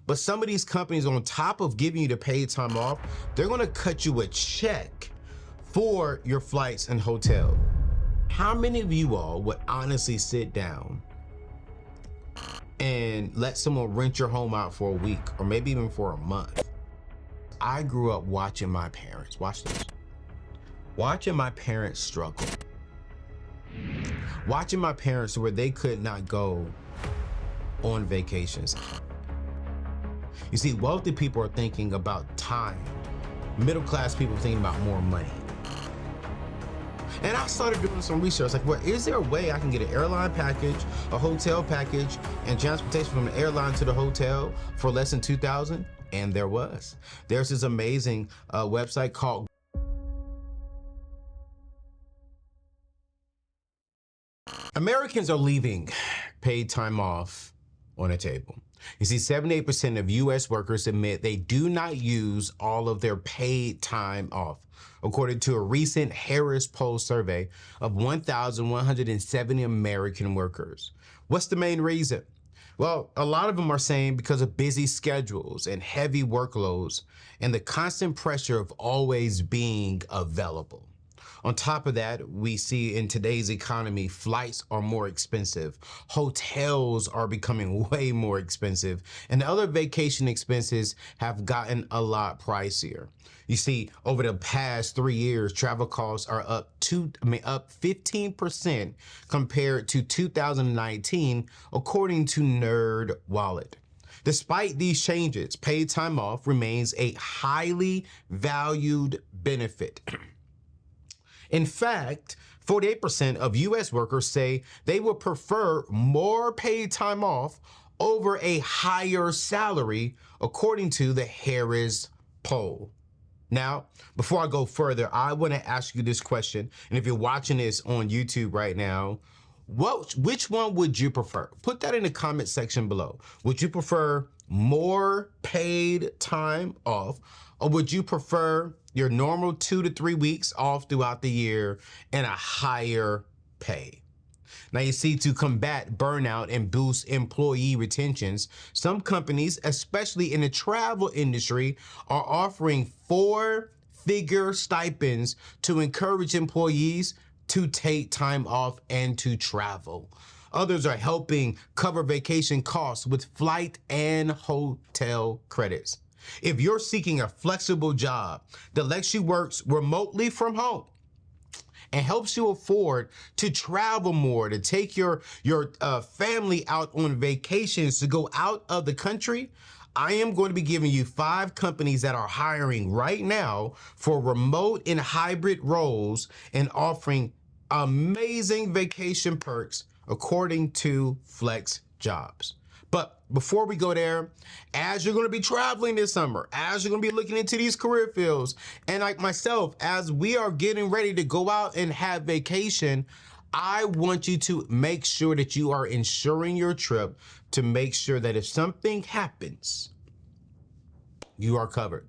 But some of these companies, on top of giving you the paid time off, they're gonna cut you a check for your flights and hotel. How many of you all would honestly sit down and let someone rent your home out for a week or maybe even for a month? I grew up watching my parents, watch this, watching my parents struggle. Watching my parents where they could not go on vacations. You see, wealthy people are thinking about time. Middle class people are thinking about more money. And I started doing some research, like, well, is there a way I can get an airline package, a hotel package, and transportation from the airline to the hotel for less than $2,000? And there was. There's this amazing website called Americans are leaving paid time off on the table. You see, 78% of US workers admit they do not use all of their paid time off, according to a recent Harris Poll survey of 1,170 American workers. What's the main reason? Well, a lot of them are saying because of busy schedules and heavy workloads and the constant pressure of always being available. On top of that, we see in today's economy, flights are more expensive, hotels are becoming way more expensive, and other vacation expenses have gotten a lot pricier. You see, over the past 3 years, travel costs are up 15% compared to 2019, according to Nerd Wallet. Despite these changes, paid time off remains a highly valued benefit. In fact, 48% of US workers say they would prefer more paid time off over a higher salary, according to the Harris poll. Now, before I go further, I want to ask you this question. And if you're watching this on YouTube right now, which one would you prefer? Put that in the comment section below. Would you prefer more paid time off, or would you prefer your normal 2 to 3 weeks off throughout the year and a higher pay? Now, you see, to combat burnout and boost employee retentions, some companies, especially in the travel industry, are offering 4-figure stipends to encourage employees to take time off and to travel. Others are helping cover vacation costs with flight and hotel credits. If you're seeking a flexible job that lets you work remotely from home and helps you afford to travel more, to take your family out on vacations, to go out of the country, I am going to be giving you 5 companies that are hiring right now for remote and hybrid roles and offering amazing vacation perks according to Flex Jobs. But before we go there, as you're going to be traveling this summer, as you're going to be looking into these career fields, and like myself, as we are getting ready to go out and have vacation, I want you to make sure that you are insuring your trip to make sure that if something happens, you are covered.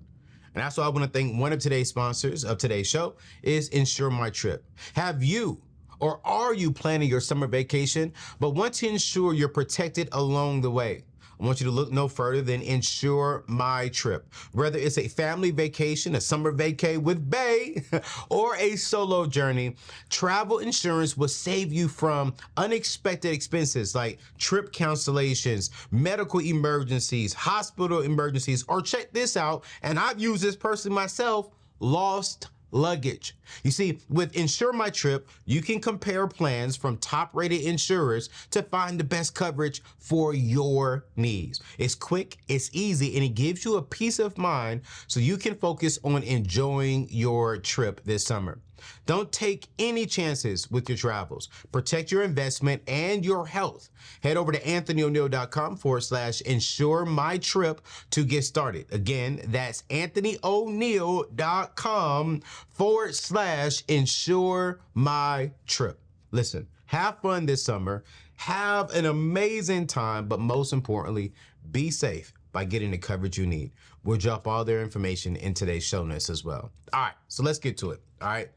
And that's why I want to thank one of today's sponsors of today's show is Insure My Trip. Have you or are you planning your summer vacation but want to ensure you're protected along the way? I want you to look no further than Insure My Trip. Whether it's a family vacation, a summer vacay with Bay, or a solo journey, travel insurance will save you from unexpected expenses like trip cancellations, medical emergencies, hospital emergencies, or check this out, and I've used this personally myself, lost luggage. You see, with Insure My Trip, you can compare plans from top-rated insurers to find the best coverage for your needs. It's quick, it's easy, and it gives you a peace of mind so you can focus on enjoying your trip this summer. Don't take any chances with your travels. Protect your investment and your health. Head over to AnthonyONeal.com/insure my trip to get started. Again, that's AnthonyONeal.com/insure my trip. Listen, have fun this summer. Have an amazing time, but most importantly, be safe by getting the coverage you need. We'll drop all their information in today's show notes as well. All right, so let's get to it. All right.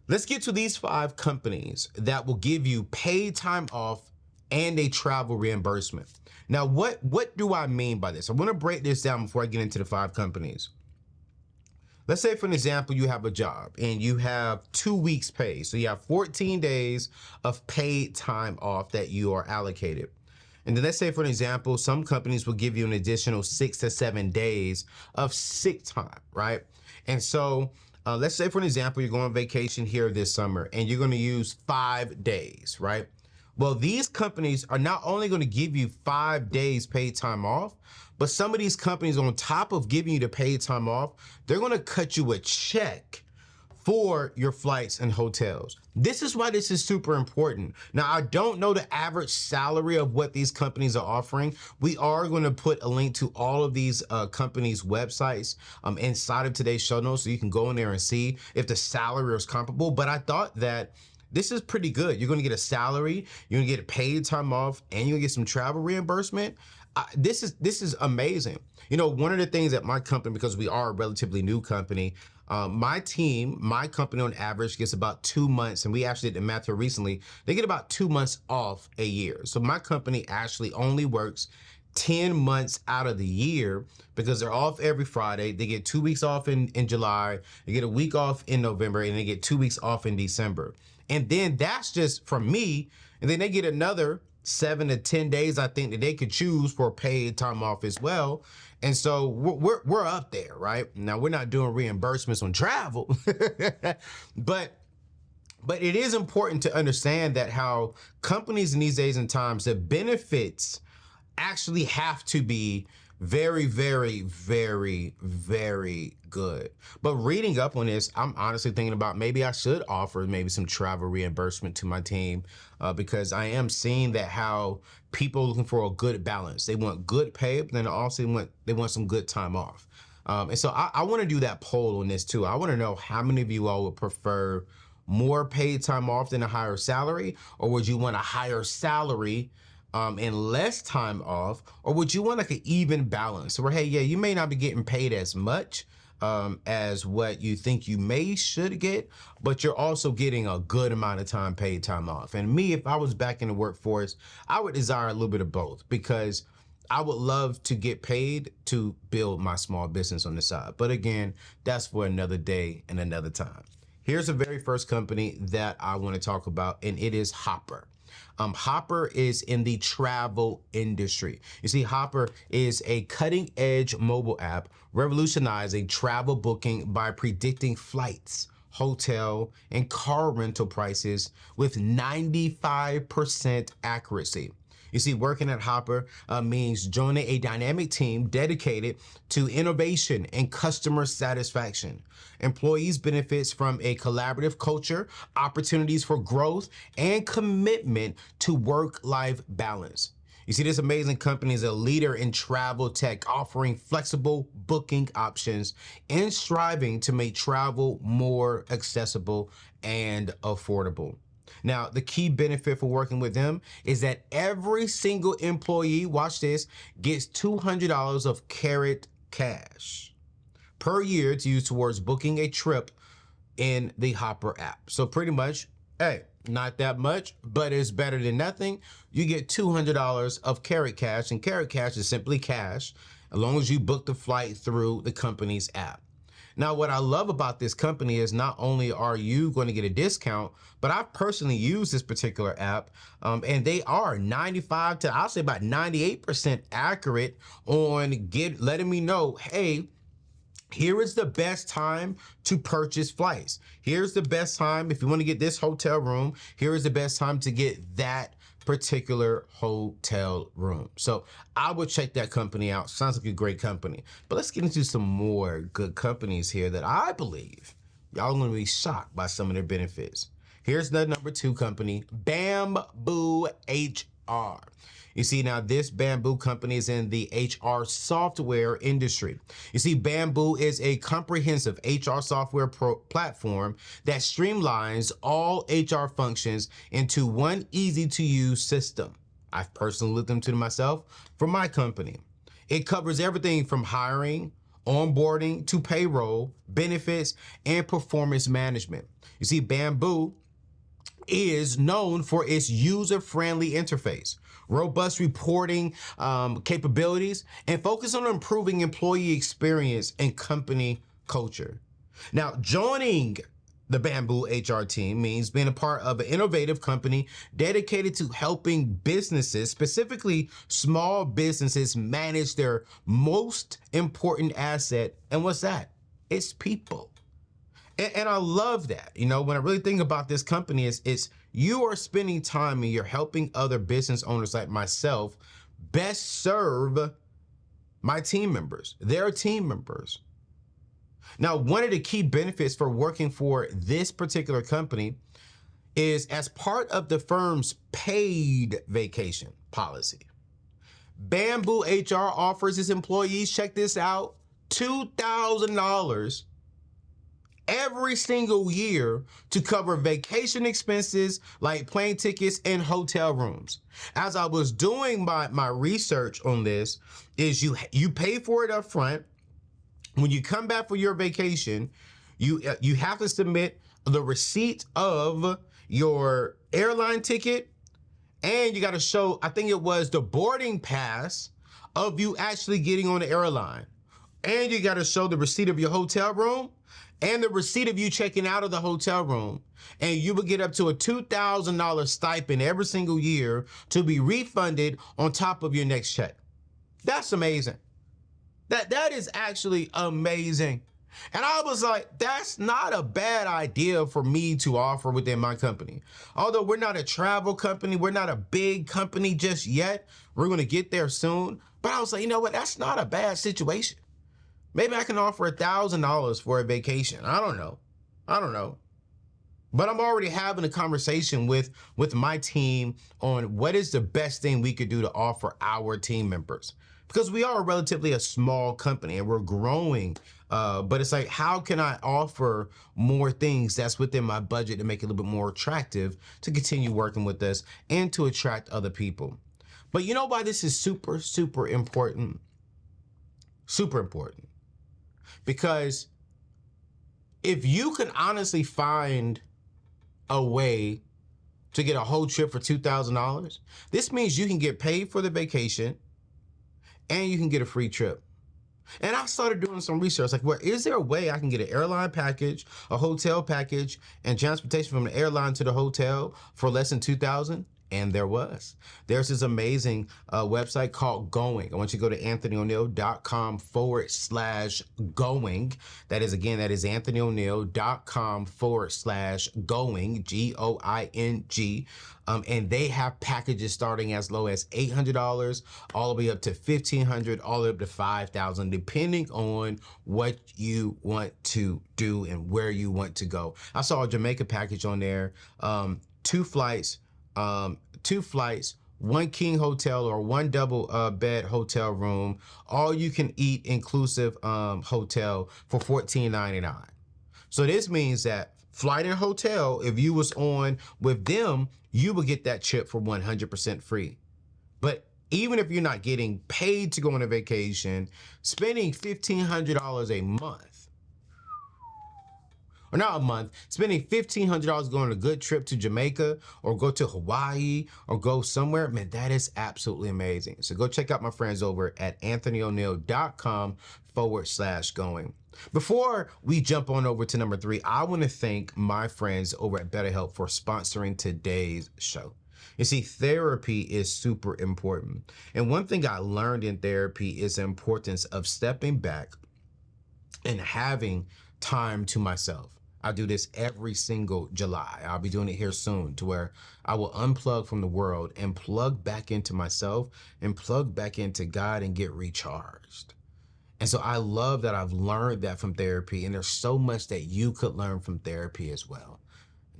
Let's get to these 5 companies that will give you paid time off and a travel reimbursement. Now, what do I mean by this? I want to break this down before I get into the 5 companies. Let's say, for an example, you have a job and you have 2 weeks pay. So you have 14 days of paid time off that you are allocated. And then let's say, for an example, some companies will give you an additional 6 to 7 days of sick time, right? And so let's say, for an example, you're going on vacation here this summer and you're going to use 5 days, right? Well, these companies are not only going to give you 5 days paid time off, but some of these companies, on top of giving you the paid time off, they're going to cut you a check for your flights and hotels. This is why this is super important. Now, I don't know the average salary of what these companies are offering. We are going to put a link to all of these companies' websites inside of today's show notes, so you can go in there and see if the salary is comparable. But I thought that this is pretty good. You're going to get a salary, you're going to get a paid time off, and you're going to get some travel reimbursement. This is amazing. You know, one of the things that my company, because we are a relatively new company, my company on average gets about 2 months, and we actually did the math here recently, they get about 2 months off a year. So my company actually only works 10 months out of the year because they're off every Friday. They get 2 weeks off in July, they get a week off in November, and they get 2 weeks off in December. And then that's just from me. And then they get another 7 to 10 days, I think, that they could choose for paid time off as well. And so we're up there, right? Now, we're not doing reimbursements on travel, but it is important to understand that how companies in these days and times, the benefits actually have to be very, very, very, very good. But reading up on this, I'm honestly thinking about maybe I should offer maybe some travel reimbursement to my team because I am seeing that how people are looking for a good balance. They want good pay, but then also they want some good time off. And so I want to do that poll on this too. I want to know how many of you all would prefer more paid time off than a higher salary, or would you want a higher salary and less time off, or would you want like an even balance where, hey, yeah, you may not be getting paid as much as what you think you should get, but you're also getting a good amount of paid time off. And me, if I was back in the workforce, I would desire a little bit of both because I would love to get paid to build my small business on the side. But again, that's for another day and another time. Here's the very first company that I want to talk about, and it is Hopper. Hopper is in the travel industry. You see, Hopper is a cutting-edge mobile app revolutionizing travel booking by predicting flights, hotel, and car rental prices with 95% accuracy. You see, working at Hopper means joining a dynamic team dedicated to innovation and customer satisfaction. Employees benefit from a collaborative culture, opportunities for growth, and commitment to work-life balance. You see, this amazing company is a leader in travel tech, offering flexible booking options and striving to make travel more accessible and affordable. Now, the key benefit for working with them is that every single employee, watch this, gets $200 of carrot cash per year to use towards booking a trip in the Hopper app. So pretty much, hey, not that much, but it's better than nothing. You get $200 of carrot cash, and carrot cash is simply cash as long as you book the flight through the company's app. Now, what I love about this company is not only are you going to get a discount, but I've personally used this particular app, and they are 95 to, I'll say about 98% accurate on letting me know, hey, here is the best time to purchase flights. Here's the best time if you want to get this hotel room. Here is the best time to get that particular hotel room. So I would check that company out. Sounds like a great company. But let's get into some more good companies here that I believe y'all are going to be shocked by some of their benefits. Here's the number 2 company, Bamboo HR. You see, now this Bamboo company is in the HR software industry. You see, Bamboo is a comprehensive HR software platform that streamlines all HR functions into one easy-to-use system. I've personally looked into it myself for my company. It covers everything from hiring, onboarding, to payroll, benefits, and performance management. You see, Bamboo is known for its user-friendly interface, robust reporting capabilities, and focus on improving employee experience and company culture. Now, joining the Bamboo HR team means being a part of an innovative company dedicated to helping businesses, specifically small businesses, manage their most important asset. And what's that? It's people. And I love that. You know, when I really think about this company, it's you are spending time and you're helping other business owners like myself best serve my team members, their team members. Now, one of the key benefits for working for this particular company is as part of the firm's paid vacation policy. Bamboo HR offers its employees, check this out, $2,000 every single year to cover vacation expenses like plane tickets and hotel rooms. As I was doing my research on this, is you pay for it up front. When you come back for your vacation, you have to submit the receipt of your airline ticket, and you got to show, I think it was the boarding pass of you actually getting on the airline. And you got to show the receipt of your hotel room and the receipt of you checking out of the hotel room. And you will get up to a $2,000 stipend every single year to be refunded on top of your next check. That's amazing. That is actually amazing. And I was like, that's not a bad idea for me to offer within my company. Although we're not a travel company, we're not a big company just yet. We're going to get there soon. But I was like, you know what? That's not a bad situation. Maybe I can offer $1,000 for a vacation. I don't know. But I'm already having a conversation with my team on what is the best thing we could do to offer our team members. Because we are relatively a small company and we're growing, but it's like, how can I offer more things that's within my budget to make it a little bit more attractive to continue working with us and to attract other people? But you know why this is super, super important? Super important. Because if you can honestly find a way to get a whole trip for $2,000, this means you can get paid for the vacation and you can get a free trip. And I started doing some research, like, well, is there a way I can get an airline package, a hotel package, and transportation from the airline to the hotel for less than $2,000? And there was. There's this amazing website called Going. I want you to go to AnthonyONeal.com/going. That is AnthonyONeal.com/going, GOING. And they have packages starting as low as $800, all the way up to $1,500, all the way up to $5,000, depending on what you want to do and where you want to go. I saw a Jamaica package on there, two flights, one king hotel or one double bed hotel room, all you can eat inclusive hotel for $14.99. So this means that flight and hotel, if you was on with them, you would get that trip for 100% free. But even if you're not getting paid to go on a vacation, spending $1,500 a month, or not a month, spending $1,500 going on a good trip to Jamaica or go to Hawaii or go somewhere, man, that is absolutely amazing. So go check out my friends over at AnthonyONeal.com/going. Before we jump on over to number 3, I want to thank my friends over at BetterHelp for sponsoring today's show. You see, therapy is super important. And one thing I learned in therapy is the importance of stepping back and having time to myself. I do this every single July. I'll be doing it here soon, to where I will unplug from the world and plug back into myself and plug back into God and get recharged. And so I love that I've learned that from therapy, and there's so much that you could learn from therapy as well.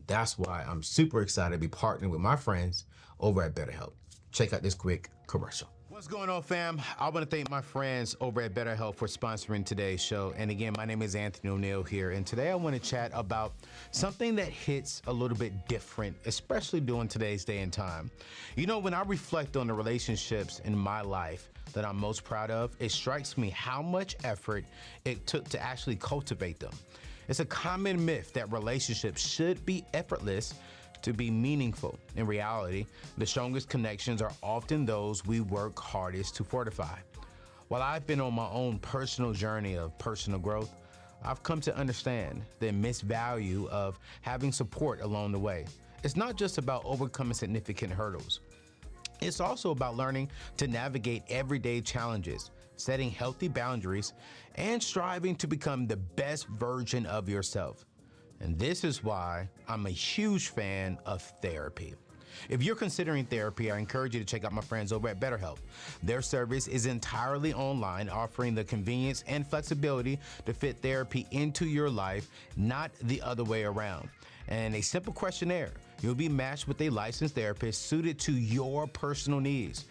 That's why I'm super excited to be partnering with my friends over at BetterHelp. Check out this quick commercial. What's going on, fam? I want to thank my friends over at BetterHelp for sponsoring today's show. And again, my name is Anthony ONeal here. And today I want to chat about something that hits a little bit different, especially during today's day and time. You know, when I reflect on the relationships in my life that I'm most proud of, it strikes me how much effort it took to actually cultivate them. It's a common myth that relationships should be effortless to be meaningful. In reality, the strongest connections are often those we work hardest to fortify. While I've been on my own personal journey of personal growth, I've come to understand the immense value of having support along the way. It's not just about overcoming significant hurdles. It's also about learning to navigate everyday challenges, setting healthy boundaries, and striving to become the best version of yourself. And this is why I'm a huge fan of therapy. If you're considering therapy, I encourage you to check out my friends over at BetterHelp. Their service is entirely online, offering the convenience and flexibility to fit therapy into your life, not the other way around. And a simple questionnaire, you'll be matched with a licensed therapist suited to your personal needs.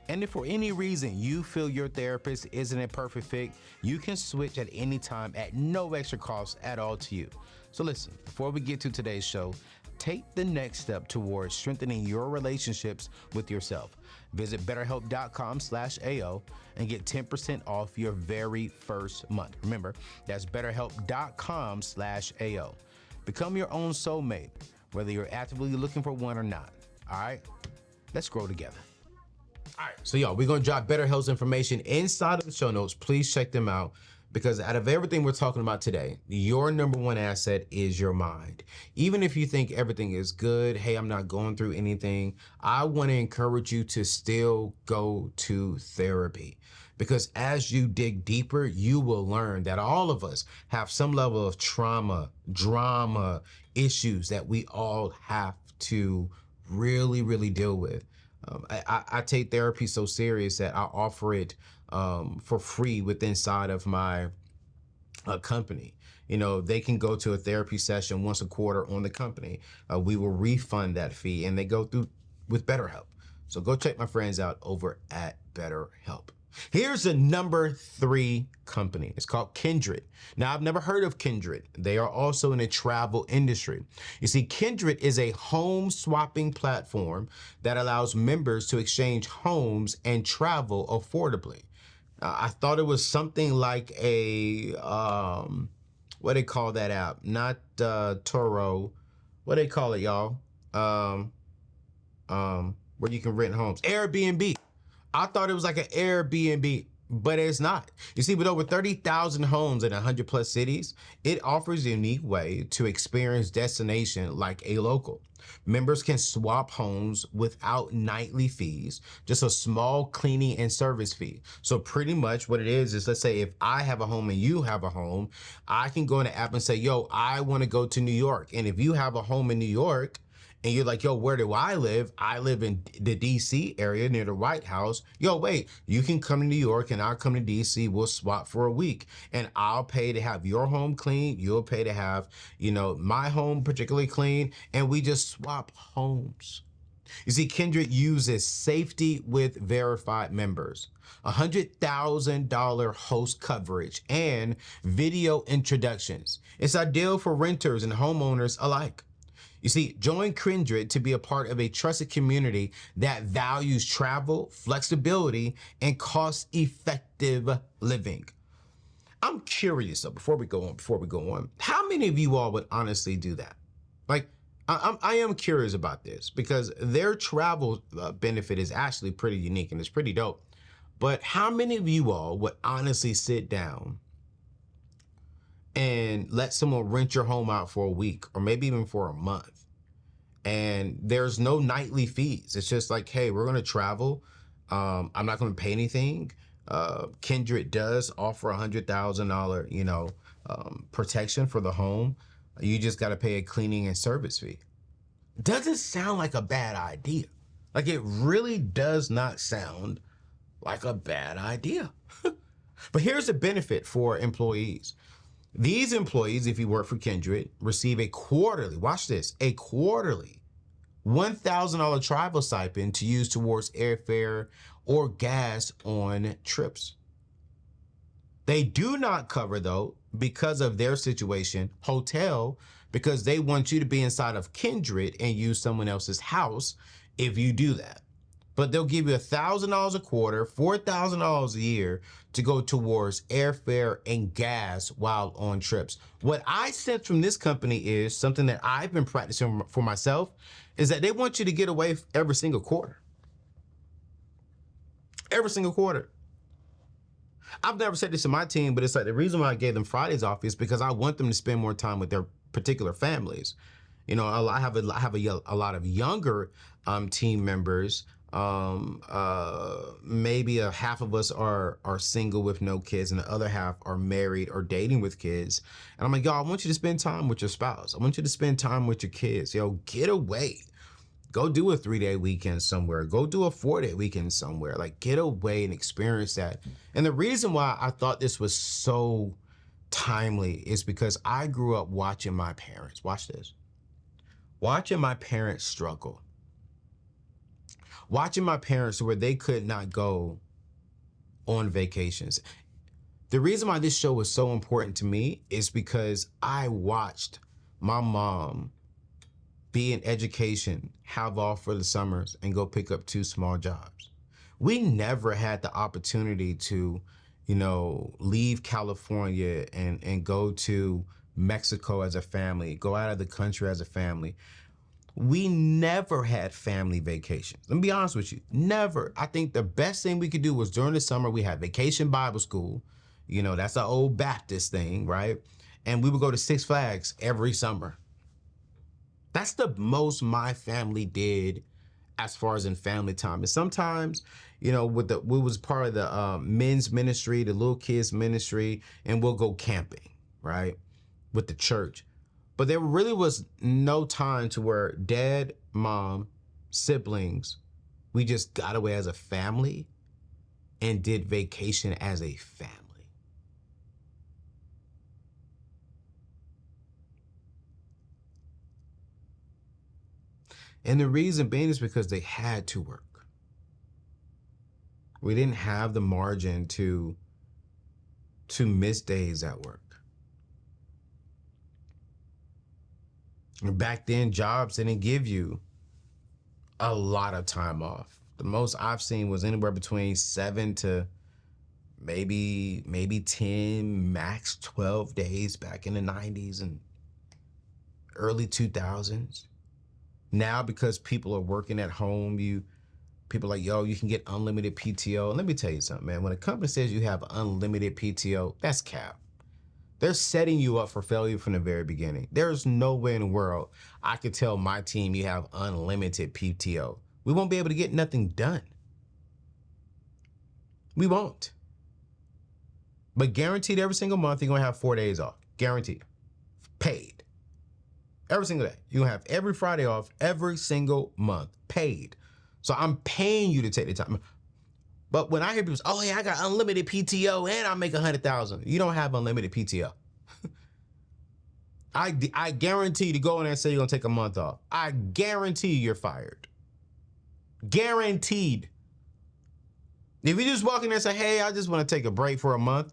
And if for any reason you feel your therapist isn't a perfect fit, you can switch at any time at no extra cost at all to you. So listen, before we get to today's show, take the next step towards strengthening your relationships with yourself. Visit betterhelp.com/AO and get 10% off your very first month. Remember, that's betterhelp.com/AO. Become your own soulmate, whether you're actively looking for one or not. All right, let's grow together. All right, so y'all, we're gonna drop BetterHelp's information inside of the show notes. Please check them out, because out of everything we're talking about today, your number one asset is your mind. Even if you think everything is good, hey, I'm not going through anything, I want to encourage you to still go to therapy. Because as you dig deeper, you will learn that all of us have some level of trauma, drama, issues that we all have to really deal with. I take therapy so serious that I offer it for free inside of my company. You know, they can go to a therapy session once a quarter on the company. We will refund that fee, and they go through with BetterHelp. So go check my friends out over at BetterHelp. Here's the number 3 company. It's called Kindred. Now, I've never heard of Kindred. They are also in the travel industry. You see, Kindred is a home swapping platform that allows members to exchange homes and travel affordably. I thought it was something like a, what they call that app? Not Turo. What they call it, y'all? Where you can rent homes. Airbnb. I thought it was like an Airbnb, but it's not. You see, with over 30,000 homes in 100 plus cities, it offers a unique way to experience destination like a local. Members can swap homes without nightly fees, just a small cleaning and service fee. So pretty much what it is let's say if I have a home and you have a home, I can go in the app and say, yo, I want to go to New York. And if you have a home in New York, and you're like, yo, where do I live? I live in the DC area near the White House. Yo, wait, you can come to New York and I'll come to DC. We'll swap for a week and I'll pay to have your home clean. You'll pay to have, my home particularly clean, and we just swap homes. You see, Kindred uses safety with verified members, $100,000 host coverage, and video introductions. It's ideal for renters and homeowners alike. You see, join Kindred to be a part of a trusted community that values travel, flexibility, and cost-effective living. I'm curious, though, before we go on, how many of you all would honestly do that? Like, I am curious about this because their travel benefit is actually pretty unique and it's pretty dope. But how many of you all would honestly sit down and let someone rent your home out for a week or maybe even for a month? And there's no nightly fees. It's just like, hey, we're going to travel. I'm not going to pay anything. Kindred does offer $100,000, protection for the home. You just got to pay a cleaning and service fee. Doesn't sound like a bad idea. Like, it really does not sound like a bad idea. But here's the benefit for employees. These employees, if you work for Kindred, receive a quarterly, watch this, a quarterly $1,000 travel stipend to use towards airfare or gas on trips. They do not cover, though, because of their situation, hotel, because they want you to be inside of Kindred and use someone else's house if you do that. but they'll give you $1,000 a quarter, $4,000 a year to go towards airfare and gas while on trips. What I sense from this company is something that I've been practicing for myself, is that they want you to get away every single quarter. Every single quarter. I've never said this to my team, but it's like the reason why I gave them Fridays off is because I want them to spend more time with their particular families. You know, I have a lot of younger team members. Maybe a half of us are single with no kids, and the other half are married or dating with kids. And I'm like, yo, I want you to spend time with your spouse. I want you to spend time with your kids. Yo, get away. Go do a 3-day weekend somewhere. Go do a 4-day weekend somewhere. Like, get away and experience that. And the reason why I thought this was so timely is because I grew up watching my parents. Watch this. Watching my parents struggle. Watching my parents where they could not go on vacations. The reason why this show was so important to me is because I watched my mom be in education, have off for the summers, and go pick up 2 small jobs. We never had the opportunity to, you know, leave California and go to Mexico as a family, go out of the country as a family. We never had family vacations. Let me be honest with you, never. I think the best thing we could do was during the summer, we had Vacation Bible School. You know, that's an old Baptist thing, right? And we would go to Six Flags every summer. That's the most my family did as far as in family time. And sometimes, you know, we was part of the men's ministry, the little kids ministry, and we'll go camping, right, with the church. But there really was no time to where dad, mom, siblings, we just got away as a family and did vacation as a family. And the reason being is because they had to work. We didn't have the margin to miss days at work. And back then, jobs didn't give you a lot of time off. The most I've seen was anywhere between 7 to maybe 10, max 12 days back in the 90s and early 2000s. Now, because people are working at home, people are like, yo, you can get unlimited PTO. And let me tell you something, man. When a company says you have unlimited PTO, that's cap. They're setting you up for failure from the very beginning. There's no way in the world I could tell my team you have unlimited PTO. We won't be able to get nothing done. We won't. But guaranteed every single month, you're going to have 4 days off. Guaranteed. Paid. Every single day. You're going to have every Friday off every single month. Paid. So I'm paying you to take the time. But when I hear people say, oh yeah, I got unlimited PTO and I make 100,000. You don't have unlimited PTO. I guarantee to go in there and say you're going to take a month off. I guarantee you're fired. Guaranteed. If you just walk in there and say, hey, I just want to take a break for a month,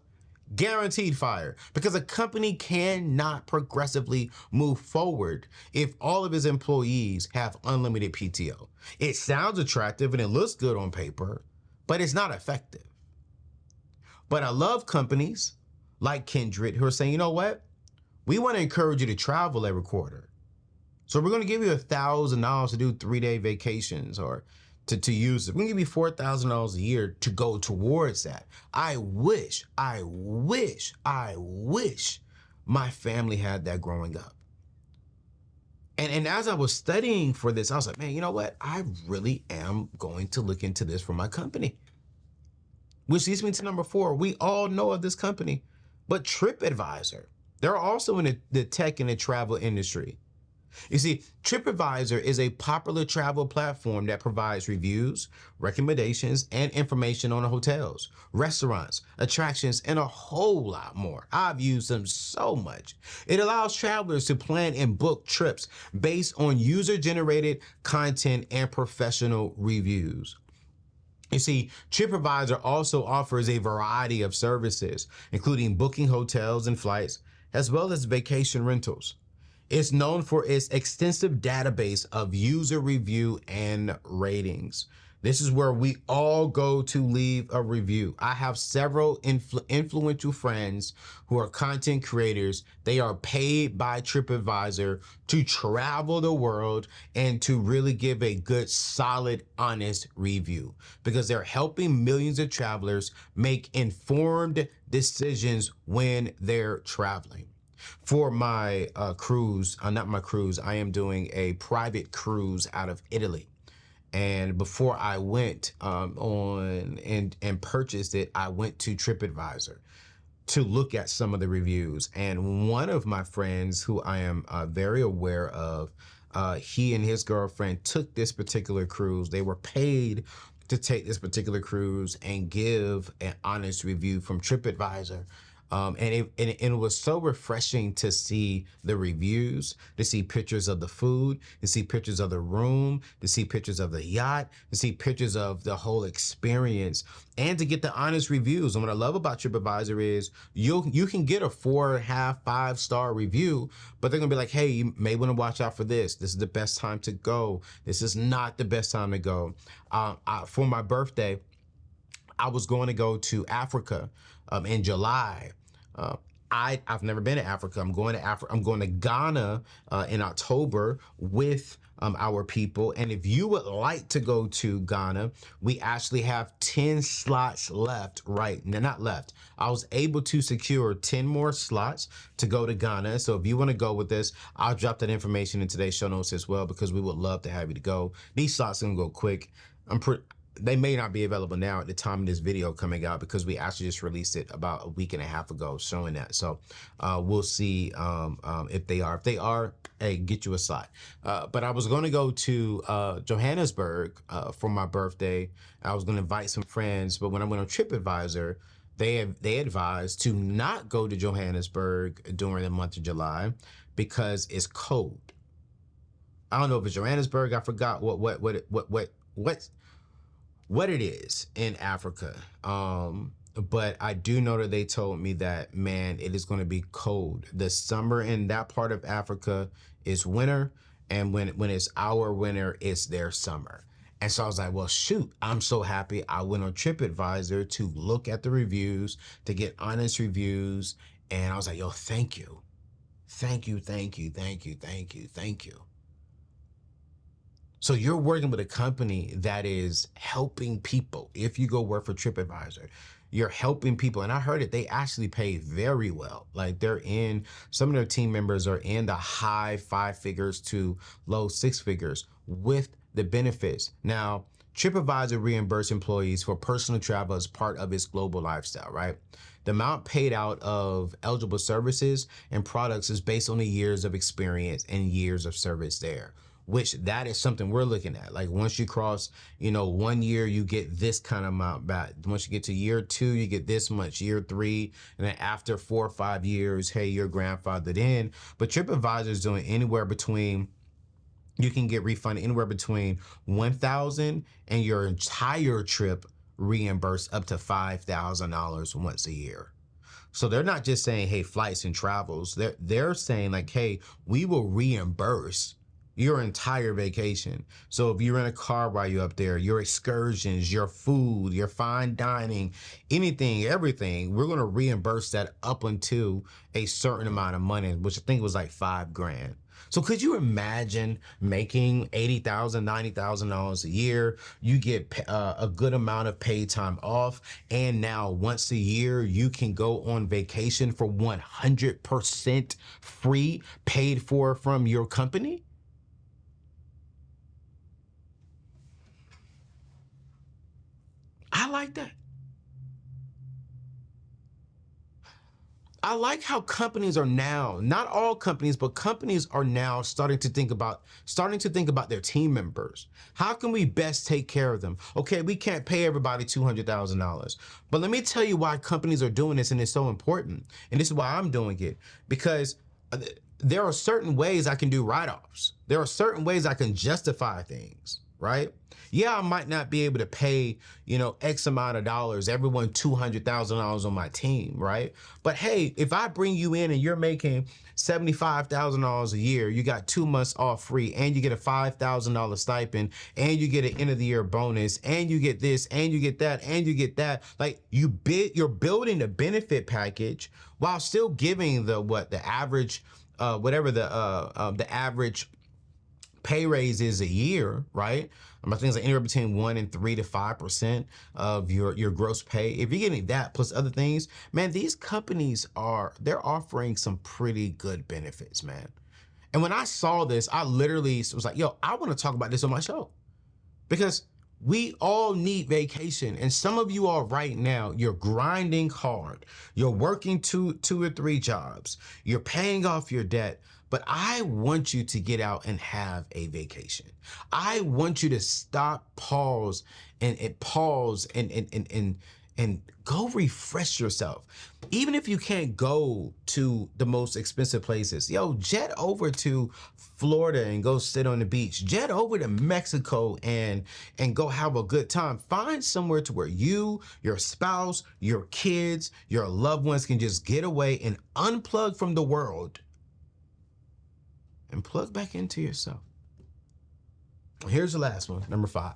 guaranteed fire. Because a company cannot progressively move forward if all of its employees have unlimited PTO. It sounds attractive and it looks good on paper, but it's not effective. But I love companies like Kindred who are saying, you know what? We want to encourage you to travel every quarter. So we're going to give you $1,000 to do 3-day vacations or to use it. We're going to give you $4,000 a year to go towards that. I wish my family had that growing up. And as I was studying for this, I was like, man, you know what? I really am going to look into this for my company. Which leads me to number 4. We all know of this company, but TripAdvisor. They're also in the tech and the travel industry. You see, TripAdvisor is a popular travel platform that provides reviews, recommendations, and information on hotels, restaurants, attractions, and a whole lot more. I've used them so much. It allows travelers to plan and book trips based on user-generated content and professional reviews. You see, TripAdvisor also offers a variety of services, including booking hotels and flights, as well as vacation rentals. It's known for its extensive database of user review and ratings. This is where we all go to leave a review. I have several influential friends who are content creators. They are paid by TripAdvisor to travel the world and to really give a good, solid, honest review, because they're helping millions of travelers make informed decisions when they're traveling. For my cruise, not my cruise, I am doing a private cruise out of Italy. And before I went on and purchased it, I went to TripAdvisor to look at some of the reviews. And one of my friends, who I am very aware of, he and his girlfriend took this particular cruise. They were paid to take this particular cruise and give an honest review from TripAdvisor. And it was so refreshing to see the reviews, to see pictures of the food, to see pictures of the room, to see pictures of the yacht, to see pictures of the whole experience, and to get the honest reviews. And what I love about TripAdvisor is you can get a 4.5, 5-star review, but they're gonna be like, hey, you may want to watch out for this. This is the best time to go. This is not the best time to go. For my birthday, I was going to go to Africa in July. I've never been to Africa. I'm going to Africa. I'm going to Ghana in October with our people. And if you would like to go to Ghana, we actually have 10 slots left. Right? No, not left. I was able to secure 10 more slots to go to Ghana. So if you want to go with this, I'll drop that information in today's show notes as well, because we would love to have you to go. These slots are gonna go quick. They may not be available now at the time of this video coming out, because we actually just released it about a week and a half ago showing that. So we'll see if they are. If they are, hey, get you a slot. But I was going to go to Johannesburg for my birthday. I was going to invite some friends, but when I went on TripAdvisor, they advised to not go to Johannesburg during the month of July because it's cold. I don't know if it's Johannesburg. I forgot what it is in Africa. But I do know that they told me that, man, it is going to be cold. The summer in that part of Africa is winter, and when it's our winter, it's their summer. And so I was like, well, shoot, I'm so happy I went on TripAdvisor to look at the reviews, to get honest reviews. And I was like, yo, thank you. Thank you, thank you, thank you, thank you, thank you. So you're working with a company that is helping people. If you go work for TripAdvisor, you're helping people. And I heard it, they actually pay very well. Like some of their team members are in the high 5 figures to low 6 figures with the benefits. Now, TripAdvisor reimburse employees for personal travel as part of its global lifestyle, right? The amount paid out of eligible services and products is based on the years of experience and years of service there, which that is something we're looking at. Like once you cross, 1 year, you get this kind of amount back. Once you get to year 2, you get this much, year 3, and then after 4 or 5 years, hey, you're grandfathered in. But TripAdvisor is doing you can get refunded anywhere between $1,000 and your entire trip reimbursed up to $5,000 once a year. So they're not just saying, hey, flights and travels. They're saying like, hey, we will reimburse your entire vacation. So if you're in a car while you're up there, your excursions, your food, your fine dining, anything, everything, we're going to reimburse that up until a certain amount of money, which I think was like $5,000. So could you imagine making $80,000, $90,000 a year? You get a good amount of paid time off. And now once a year, you can go on vacation for 100% free, paid for from your company. I like that. I like how companies are now, not all companies, but companies are now starting to think about their team members. How can we best take care of them? Okay, we can't pay everybody $200,000, but let me tell you why companies are doing this, and it's so important. And this is why I'm doing it, because there are certain ways I can do write-offs. There are certain ways I can justify things, right? Yeah, I might not be able to pay, X amount of dollars, everyone $200,000 on my team, right? But hey, if I bring you in and you're making $75,000 a year, you got 2 months off free, and you get a $5,000 stipend, and you get an end of the year bonus, and you get this, and you get that, and you get that. Like you're building a benefit package while still giving the average, whatever the average pay raise is a year, right? I think it's like anywhere between 1 and 3 to 5% of your gross pay. If you're getting that plus other things, man, these companies they're offering some pretty good benefits, man. And when I saw this, I literally was like, yo, I want to talk about this on my show, because we all need vacation. And some of you all right now, you're grinding hard. You're working two or three jobs. You're paying off your debt. But I want you to get out and have a vacation. I want you to stop, pause, and go refresh yourself. Even if you can't go to the most expensive places, yo, jet over to Florida and go sit on the beach. Jet over to Mexico and go have a good time. Find somewhere to where you, your spouse, your kids, your loved ones can just get away and unplug from the world and plug back into yourself. Here's the last one, number 5.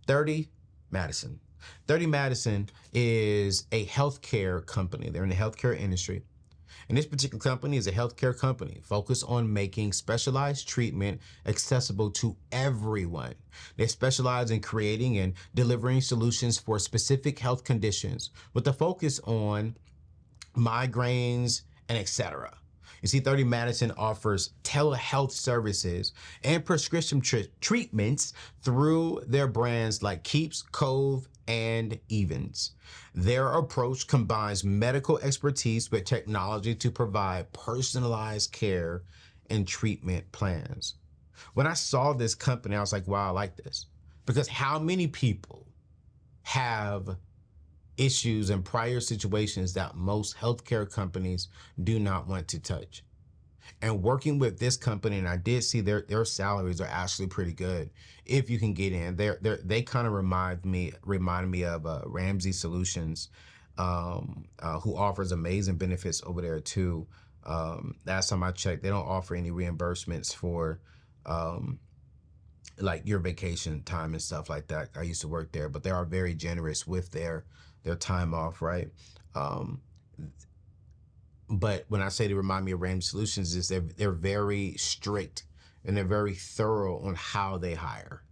30 Madison. 30 Madison is a healthcare company. They're in the healthcare industry. And this particular company is a healthcare company focused on making specialized treatment accessible to everyone. They specialize in creating and delivering solutions for specific health conditions with a focus on migraines and etc. You see, 30 Madison offers telehealth services and prescription treatments through their brands like Keeps, Cove, and Evans. Their approach combines medical expertise with technology to provide personalized care and treatment plans. When I saw this company, I was like, wow, I like this. Because how many people have issues and prior situations that most healthcare companies do not want to touch? And working with this company, and I did see their salaries are actually pretty good if you can get in. They kind of remind me of Ramsey Solutions, who offers amazing benefits over there too. Last time I checked, they don't offer any reimbursements for like your vacation time and stuff like that. I used to work there, but they are very generous with their time off, right? But when I say they remind me of Ramsey Solutions, is they're very strict and they're very thorough on how they hire.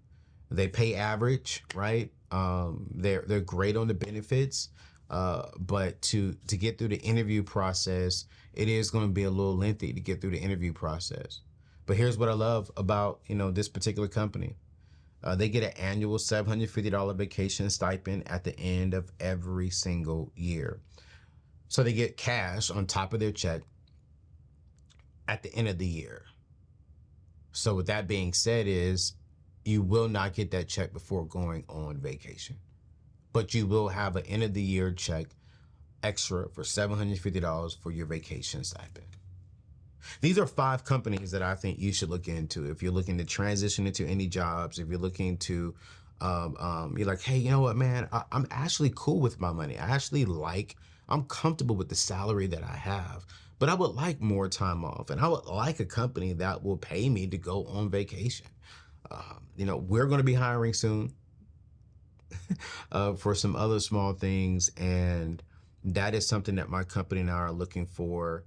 They pay average, right? They're great on the benefits, but to get through the interview process, it is going to be a little lengthy to get through the interview process. But here's what I love about this particular company. They get an annual $750 vacation stipend at the end of every single year. So they get cash on top of their check at the end of the year. So with that being said, is you will not get that check before going on vacation, but you will have an end of the year check extra for $750 for your vacation stipend. These are 5 companies that I think you should look into if you're looking to transition into any jobs. If you're looking to, you're like, hey, you know what, man, I'm actually cool with my money. I'm comfortable with the salary that I have, but I would like more time off, and I would like a company that will pay me to go on vacation. We're going to be hiring soon for some other small things, and that is something that my company and I are looking for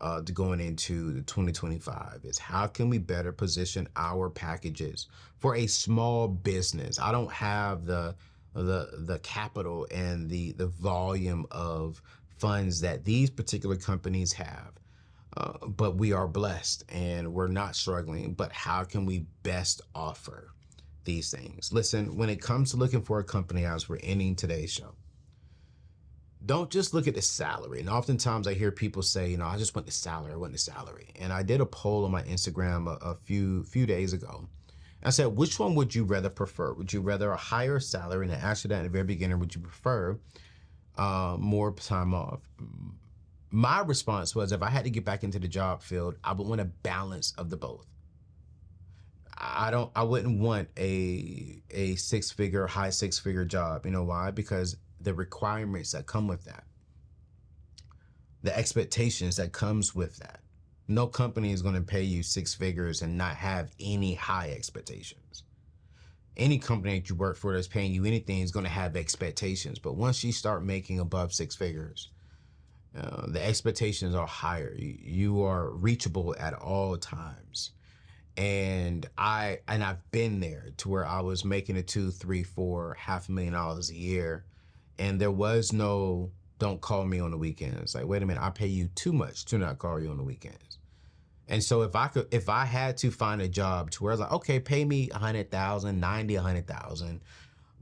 to going into the 2025 is how can we better position our packages for a small business. I don't have the capital and the volume of funds that these particular companies have, but we are blessed and we're not struggling. But how can we best offer these things? Listen, when it comes to looking for a company, as we're ending today's show, don't just look at the salary. And oftentimes I hear people say, I just want the salary, I want the salary. And I did a poll on my Instagram a few days ago. I said, which one would you rather prefer? Would you rather a higher salary? And I asked you that in the very beginning, would you prefer more time off? My response was, if I had to get back into the job field, I would want a balance of the both. I wouldn't want a high six figure job. You know why? Because the requirements that come with that, the expectations that comes with that. No company is going to pay you six figures and not have any high expectations. Any company that you work for that's paying you anything is going to have expectations. But once you start making above six figures, the expectations are higher. You are reachable at all times. And I've been there to where I was making it $2, $3, $4, $500,000 a year. And there was no, don't call me on the weekends. Like, wait a minute, I pay you too much to not call you on the weekends. And so if I had to find a job to where I was like, okay, pay me 100,000, 90, 100,000,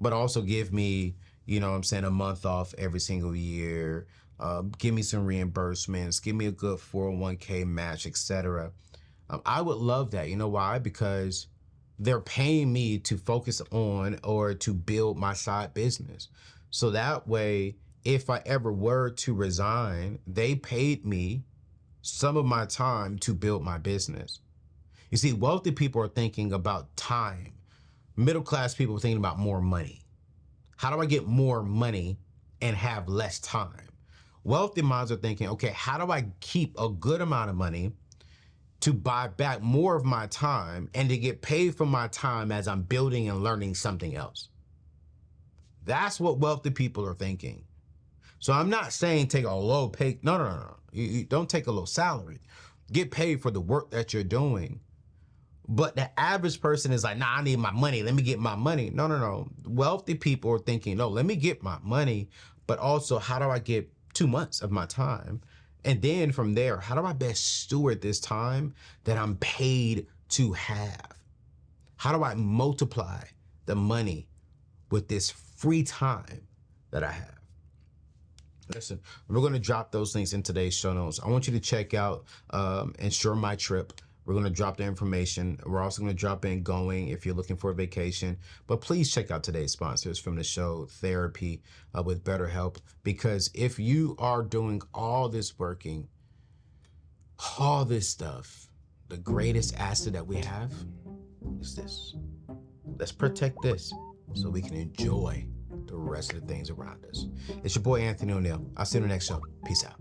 but also give me, you know what I'm saying, a month off every single year, give me some reimbursements, give me a good 401k match, etc. I would love that. You know why? Because they're paying me to focus on or to build my side business. So that way, if I ever were to resign, they paid me some of my time to build my business. You see, wealthy people are thinking about time. Middle class people are thinking about more money. How do I get more money and have less time? Wealthy minds are thinking, okay, how do I keep a good amount of money to buy back more of my time and to get paid for my time as I'm building and learning something else? That's what wealthy people are thinking. So I'm not saying take a low pay. No. You don't take a low salary. Get paid for the work that you're doing. But the average person is like, nah, I need my money. Let me get my money. No. Wealthy people are thinking, no, let me get my money. But also, how do I get 2 months of my time? And then from there, how do I best steward this time that I'm paid to have? How do I multiply the money with this free time that I have? Listen, we're going to drop those links in today's show notes. I want you to check out Insure My Trip. We're going to drop the information. We're also going to drop in Going if you're looking for a vacation. But please check out today's sponsors from the show, Therapy with BetterHelp. Because if you are doing all this working, all this stuff, the greatest asset that we have is this. Let's protect this so we can enjoy the rest of the things around us. It's your boy, Anthony ONeal. I'll see you in the next show. Peace out.